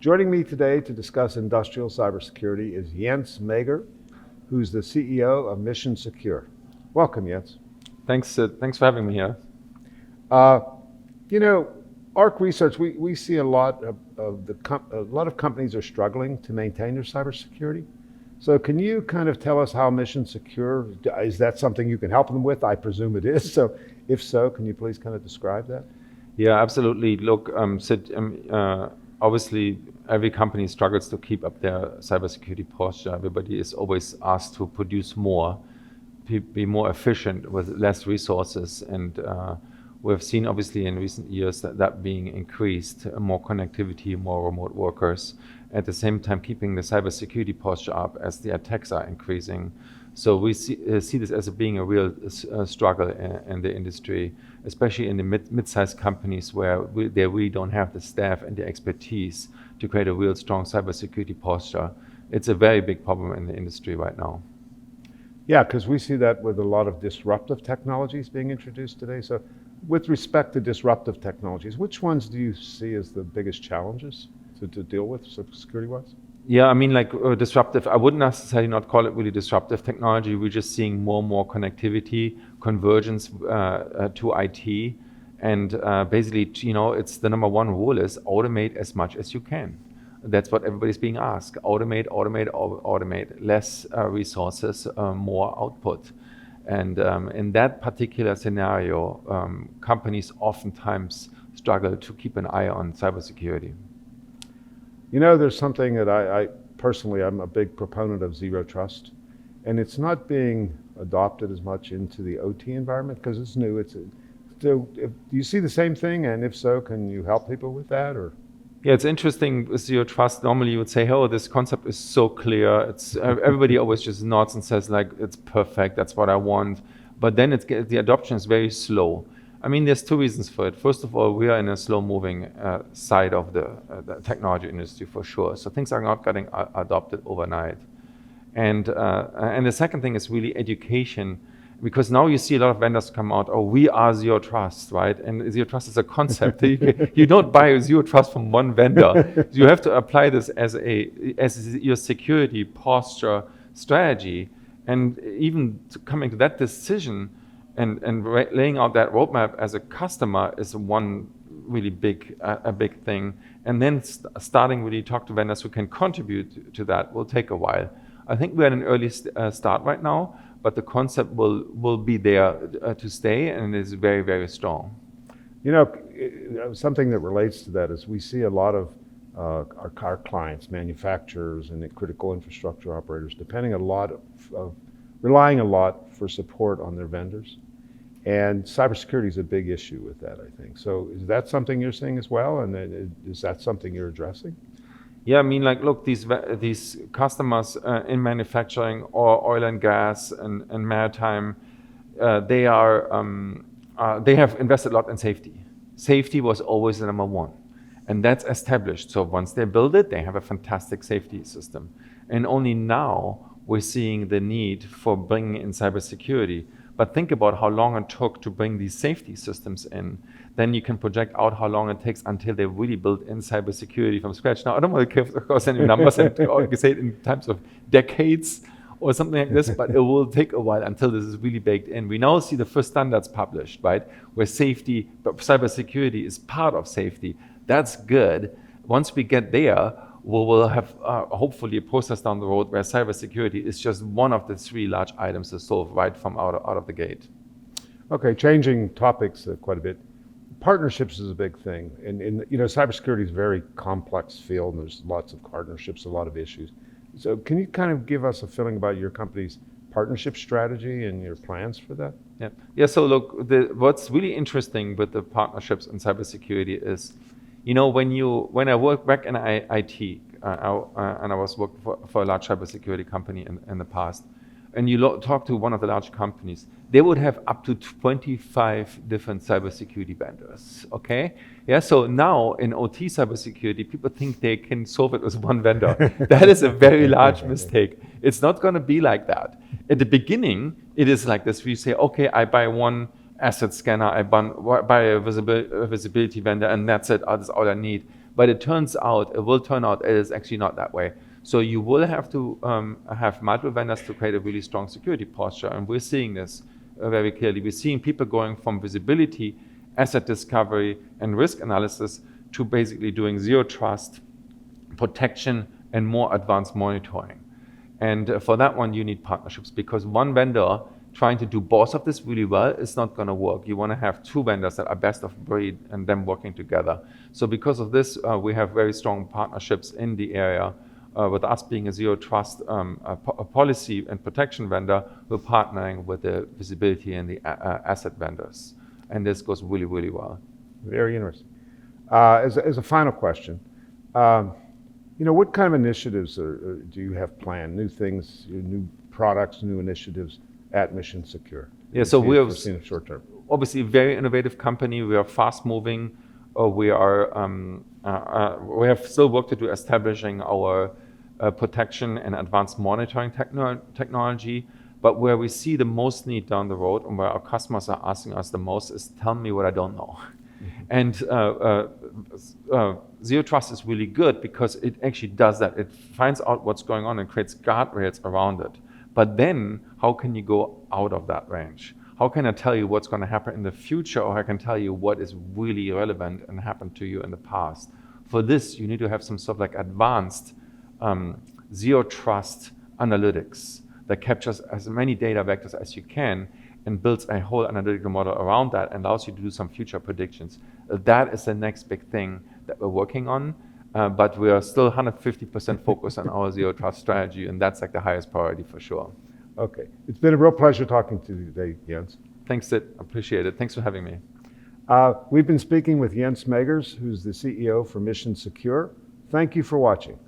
Joining me today to discuss industrial cybersecurity is Jens Meggers, who's the CEO of Mission Secure. Welcome, Jens. Thanks for having me here. ARC Research, we see a lot of companies are struggling to maintain their cybersecurity. So can you kind of tell us how Mission Secure, is that something you can help them with? I presume it is. So if so, can you please kind of describe that? Yeah, absolutely. Look, Sid, obviously every company struggles to keep up their cybersecurity posture. Everybody is always asked to produce more, be more efficient with less resources. And we've seen obviously in recent years that being increased, more connectivity, more remote workers, at the same time keeping the cybersecurity posture up as the attacks are increasing. So we see this as being a real struggle in the industry, especially in the mid-sized companies where they really don't have the staff and the expertise to create a real strong cybersecurity posture. It's a very big problem in the industry right now. Yeah, because we see that with a lot of disruptive technologies being introduced today. So with respect to disruptive technologies, which ones do you see as the biggest challenges to deal with security-wise? Yeah, I mean, like disruptive, I wouldn't necessarily not call it really disruptive technology. We're just seeing more and more connectivity, convergence to IT. And basically, it's the number one rule is automate as much as you can. That's what everybody's being asked. Automate, automate, automate. Less resources, more output. And in that particular scenario, companies oftentimes struggle to keep an eye on cybersecurity. There's something that I personally, I'm a big proponent of zero trust, and it's not being adopted as much into the OT environment because it's new. Do you see the same thing? And if so, can you help people with that? Or? Yeah, it's interesting with zero trust. Normally you would say, oh, this concept is so clear. It's everybody always just nods and says like, it's perfect, that's what I want. But then the adoption is very slow. I mean, there's two reasons for it. First of all, we are in a slow-moving side of the technology industry for sure. So things are not getting adopted overnight. And the second thing is really education, because now you see a lot of vendors come out, oh, we are zero trust, right? And zero trust is a concept. You don't buy zero trust from one vendor. You have to apply this as your security posture strategy. And even coming to that decision, and laying out that roadmap as a customer is one really big thing. And then starting really talk to vendors who can contribute to that will take a while. I think we're at an early start right now, but the concept will be there to stay and is very, very strong. Something that relates to that is we see a lot of our clients, manufacturers and critical infrastructure operators, relying a lot for support on their vendors. And cybersecurity is a big issue with that, I think. So is that something you're seeing as well? And is that something you're addressing? Yeah, I mean, like, look, these customers in manufacturing or oil and gas and maritime, they have invested a lot in safety. Safety was always the number one. And that's established. So once they build it, they have a fantastic safety system. And only now we're seeing the need for bringing in cybersecurity. But think about how long it took to bring these safety systems in. Then you can project out how long it takes until they really build in cybersecurity from scratch. Now, I don't want to give, of course, any numbers and say it in terms of decades or something like this, but it will take a while until this is really baked in. We now see the first standards published, right? Where cybersecurity is part of safety. That's good. Once we get there, we will have hopefully a process down the road where cybersecurity is just one of the three large items to solve right from out of the gate. Okay, changing topics quite a bit. Partnerships is a big thing. And cybersecurity is a very complex field, and there's lots of partnerships, a lot of issues. So can you kind of give us a feeling about your company's partnership strategy and your plans for that? Yeah. So look, what's really interesting with the partnerships in cybersecurity is, when I worked back in IT, and I was working for a large cybersecurity company in the past, and you talk to one of the large companies, they would have up to 25 different cybersecurity vendors, okay? Yeah, so now in OT cybersecurity, people think they can solve it with one vendor. That is a very large mistake. It's not gonna be like that. At the beginning, it is like this. We say, okay, I buy one asset scanner, I buy a visibility vendor, and that's it, that's all I need. But it will turn out it is actually not that way. So you will have to have multiple vendors to create a really strong security posture. And we're seeing this very clearly. We're seeing people going from visibility, asset discovery, and risk analysis to basically doing zero trust, protection, and more advanced monitoring. And for that one, you need partnerships, because one vendor trying to do both of this really well is not going to work. You want to have two vendors that are best of breed and them working together. So because of this, we have very strong partnerships in the area. With us being a zero trust a policy and protection vendor, we're partnering with the visibility and the asset vendors. And this goes really, really well. Very interesting. As a final question, what kind of initiatives do you have planned? New things, new products, new initiatives at Mission Secure? Yeah, so we are short term. Obviously a very innovative company. We are fast moving. We have still work to do establishing our protection and advanced monitoring technology. But where we see the most need down the road and where our customers are asking us the most is, tell me what I don't know. And zero trust is really good because it actually does that. It finds out what's going on and creates guardrails around it. But then how can you go out of that range? How can I tell you what's going to happen in the future, or I can tell you what is really relevant and happened to you in the past? For this, you need to have some sort of like advanced zero trust analytics that captures as many data vectors as you can and builds a whole analytical model around that and allows you to do some future predictions. That is the next big thing that we're working on, but we are still 150% focused on our zero trust strategy, and that's like the highest priority for sure. Okay, it's been a real pleasure talking to you today, Jens. Thanks, Sid. Appreciate it. Thanks for having me. We've been speaking with Jens Meggers, who's the CEO for Mission Secure. Thank you for watching.